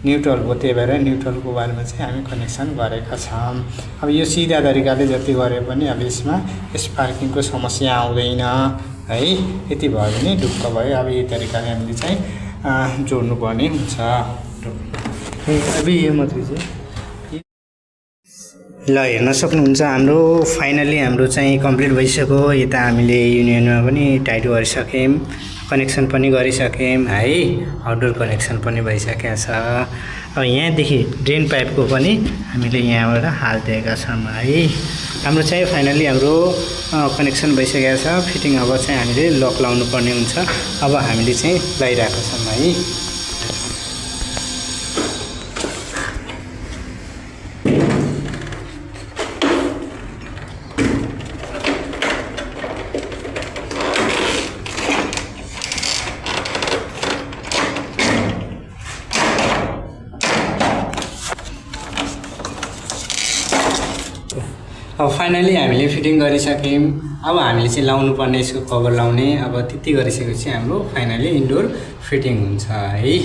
Neutral हो, त्यही भएर न्युट्रलको बारेमा चाहिँ हामी कनेक्सन गरेका छौँ। अब यो सिधा तरिकाले जति गरे पनि अब यसमा स्पार्किङको समस्या आउँदैन है। यति भयो भने ढुक्क भयो। अब यही तरिकाले हामीले चाहिँ जोड्नुपर्ने हुन्छ। अभी ये मात्रै चाहिँ ल हेर्न सक्नुहुन्छ हाम्रो फाइनली हाम्रो चाहिँ कम्प्लिट भइसक्यो। यता हामीले युनियनमा पनि टाइट गरिसक्यौँ, कनेक्सन पनि गरिसक्यौँ है, आउटडोर कनेक्सन पनि भइसकेको छ। अब यहाँदेखि ड्रेन पाइपको पनि हामीले यहाँबाट हालिदिएका छौँ है। हाम्रो चाहिँ फाइनली हाम्रो कनेक्सन भइसकेको छ। फिटिङ अब चाहिँ हामीले लक लाउनु पर्ने हुन्छ। अब हामीले चाहिँ लगाइरहेका छौँ है। अब फाइनली हामीले फिटिङ गरिसक्यौँ। अब हामीले चाहिँ लाउनु पर्ने यसको कभर लाउने। अब त्यति गरिसकेपछि हाम्रो फाइनली इन्डोर फिटिङ हुन्छ है।